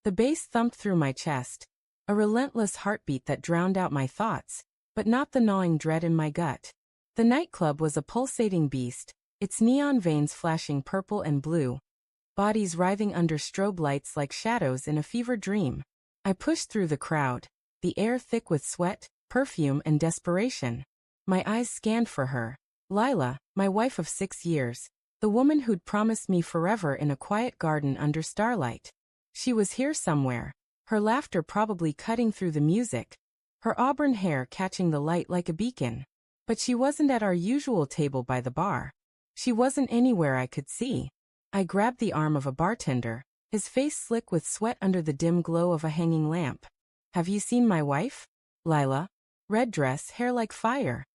The bass thumped through my chest, a relentless heartbeat that drowned out my thoughts, but not the gnawing dread in my gut. The nightclub was a pulsating beast, its neon veins flashing purple and blue, bodies writhing under strobe lights like shadows in a fever dream. I pushed through the crowd, the air thick with sweat, perfume, and desperation. My eyes scanned for her. Lila, my wife of 6 years, the woman who'd promised me forever in a quiet garden under starlight. She was here somewhere, her laughter probably cutting through the music, her auburn hair catching the light like a beacon. But she wasn't at our usual table by the bar. She wasn't anywhere I could see. I grabbed the arm of a bartender, his face slick with sweat under the dim glow of a hanging lamp. "Have you seen my wife? Lila? Red dress, hair like fire."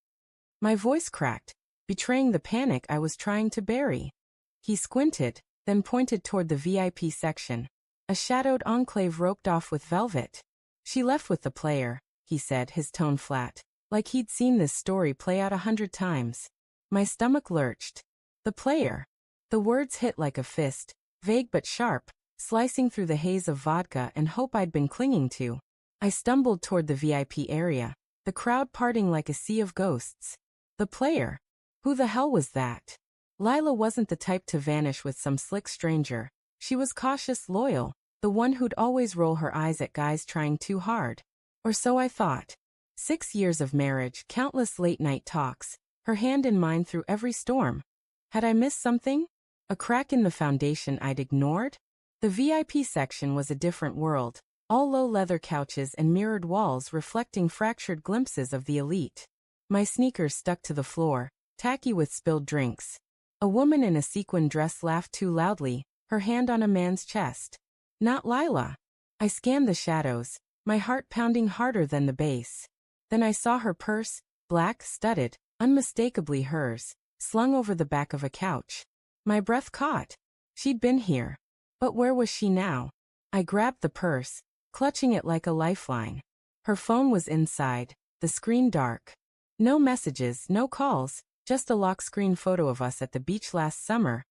My voice cracked, betraying the panic I was trying to bury. He squinted, then pointed toward the VIP section, a shadowed enclave roped off with velvet. "She left with the player," he said, his tone flat, like he'd seen this story play out 100 times. My stomach lurched. The player. The words hit like a fist, vague but sharp, slicing through the haze of vodka and hope I'd been clinging to. I stumbled toward the VIP area, the crowd parting like a sea of ghosts. The player. Who the hell was that? Lila wasn't the type to vanish with some slick stranger. She was cautious, loyal, the one who'd always roll her eyes at guys trying too hard. Or so I thought. 6 years of marriage, countless late-night talks, her hand in mine through every storm. Had I missed something? A crack in the foundation I'd ignored? The VIP section was a different world, all low leather couches and mirrored walls reflecting fractured glimpses of the elite. My sneakers stuck to the floor, tacky with spilled drinks. A woman in a sequin dress laughed too loudly, her hand on a man's chest. Not Lila. I scanned the shadows, my heart pounding harder than the bass. Then I saw her purse, black, studded, unmistakably hers, slung over the back of a couch. My breath caught. She'd been here. But where was she now? I grabbed the purse, clutching it like a lifeline. Her phone was inside, the screen dark. No messages, no calls, just a lock screen photo of us at the beach last summer.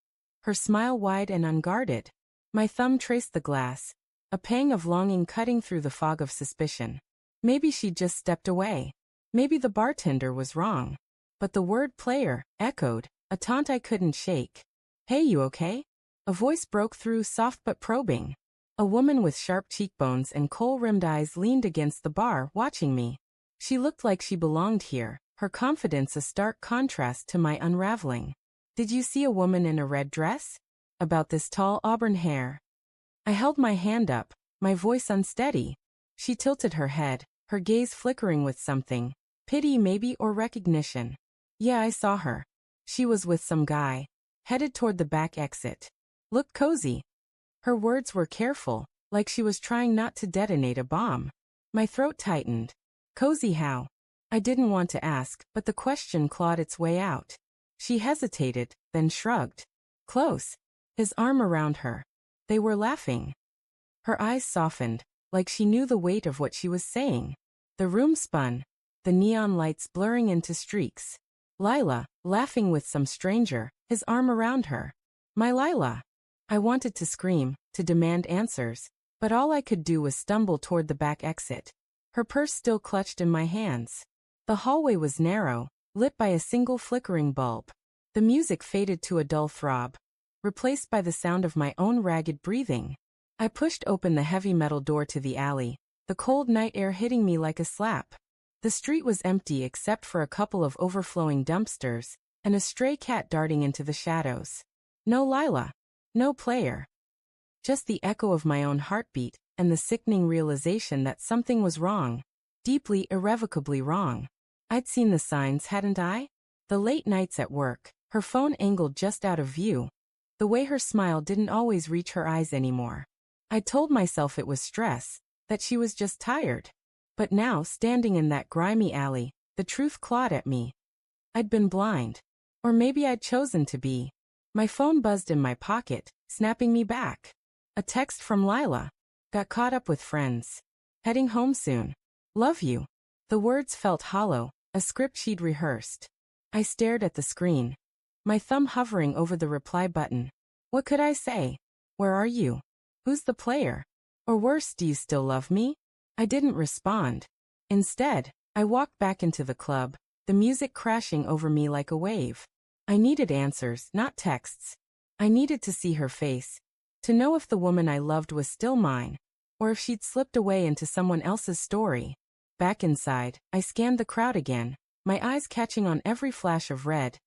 Her smile wide and unguarded. My thumb traced the glass, a pang of longing cutting through the fog of suspicion. Maybe she'd just stepped away. Maybe the bartender was wrong. But the word player echoed, a taunt I couldn't shake. "Hey, you okay?" A voice broke through, soft but probing. A woman with sharp cheekbones and kohl-rimmed eyes leaned against the bar, watching me. She looked like she belonged here, her confidence a stark contrast to my unraveling. "Did you see a woman in a red dress? About this tall auburn hair?" I held my hand up, my voice unsteady. She tilted her head, her gaze flickering with something. Pity maybe, or recognition. "Yeah, I saw her. She was with some guy. Headed toward the back exit. Looked cozy." Her words were careful, like she was trying not to detonate a bomb. My throat tightened. Cozy how? I didn't want to ask, but the question clawed its way out. She hesitated, then shrugged. "Close." His arm around her. They were laughing. Her eyes softened, like she knew the weight of what she was saying. The room spun, the neon lights blurring into streaks. Lila, laughing with some stranger, his arm around her. My Lila. I wanted to scream, to demand answers, but all I could do was stumble toward the back exit. Her purse still clutched in my hands. The hallway was narrow, lit by a single flickering bulb. The music faded to a dull throb, replaced by the sound of my own ragged breathing. I pushed open the heavy metal door to the alley, the cold night air hitting me like a slap. The street was empty except for a couple of overflowing dumpsters, and a stray cat darting into the shadows. No Lila. No player. Just the echo of my own heartbeat, and the sickening realization that something was wrong. Deeply, irrevocably wrong. I'd seen the signs, hadn't I? The late nights at work, her phone angled just out of view. The way her smile didn't always reach her eyes anymore. I told myself it was stress, that she was just tired. But now, standing in that grimy alley, the truth clawed at me. I'd been blind. Or maybe I'd chosen to be. My phone buzzed in my pocket, snapping me back. A text from Lila. Got caught up with friends. Heading home soon. Love you. The words felt hollow, a script she'd rehearsed. I stared at the screen, my thumb hovering over the reply button. What could I say? Where are you? Who's the player? Or worse, do you still love me? I didn't respond. Instead, I walked back into the club, the music crashing over me like a wave. I needed answers, not texts. I needed to see her face, to know if the woman I loved was still mine, or if she'd slipped away into someone else's story. Back inside, I scanned the crowd again, my eyes catching on every flash of red,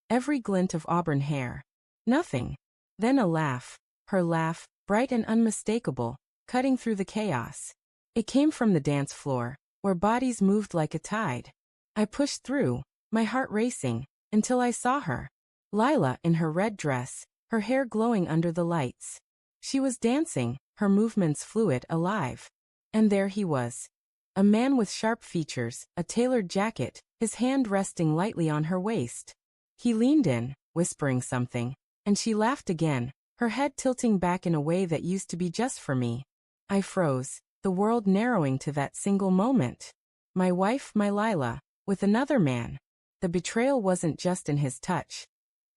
every glint of auburn hair. Nothing. Then a laugh, her laugh, bright and unmistakable, cutting through the chaos. It came from the dance floor, where bodies moved like a tide. I pushed through, my heart racing, until I saw her. Lila in her red dress, her hair glowing under the lights. She was dancing, her movements fluid, alive. And there he was. A man with sharp features, a tailored jacket, his hand resting lightly on her waist. He leaned in, whispering something, and she laughed again, her head tilting back in a way that used to be just for me. I froze, the world narrowing to that single moment. My wife, my Lila, with another man. The betrayal wasn't just in his touch.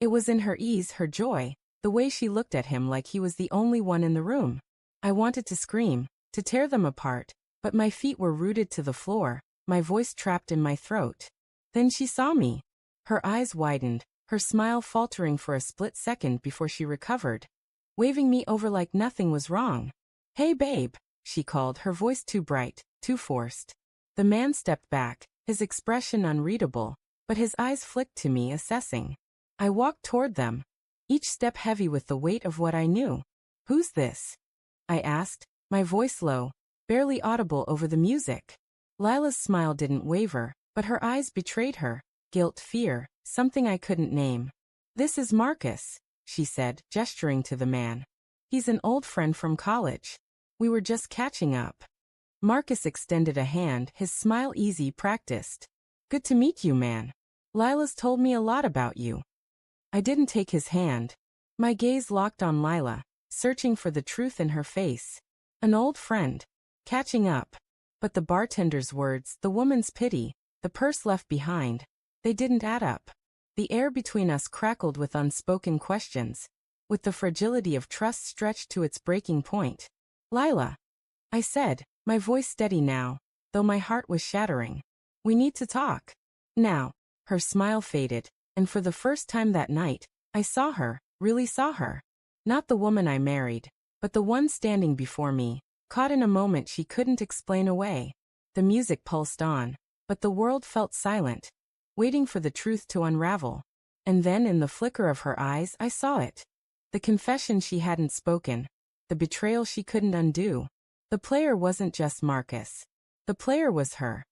It was in her ease, her joy, the way she looked at him like he was the only one in the room. I wanted to scream, to tear them apart, but my feet were rooted to the floor, my voice trapped in my throat. Then she saw me. Her eyes widened, her smile faltering for a split second before she recovered, waving me over like nothing was wrong. "Hey babe," she called, her voice too bright, too forced. The man stepped back, his expression unreadable, but his eyes flicked to me, assessing. I walked toward them, each step heavy with the weight of what I knew. "Who's this?" I asked, my voice low, barely audible over the music. Lila's smile didn't waver, but her eyes betrayed her, guilt, fear, something I couldn't name. "This is Marcus," she said, gesturing to the man. "He's an old friend from college. We were just catching up." Marcus extended a hand, his smile easy, practiced. "Good to meet you, man. Lila's told me a lot about you." I didn't take his hand. My gaze locked on Lila, searching for the truth in her face. An old friend. Catching up. But the bartender's words, the woman's pity, the purse left behind, they didn't add up. The air between us crackled with unspoken questions, with the fragility of trust stretched to its breaking point. "Lila," I said, my voice steady now, though my heart was shattering. "We need to talk." Now. Her smile faded, and for the first time that night, I saw her, really saw her. Not the woman I married, but the one standing before me, caught in a moment she couldn't explain away. The music pulsed on, but the world felt silent, waiting for the truth to unravel. And then in the flicker of her eyes I saw it. The confession she hadn't spoken, the betrayal she couldn't undo. The player wasn't just Marcus. The player was her.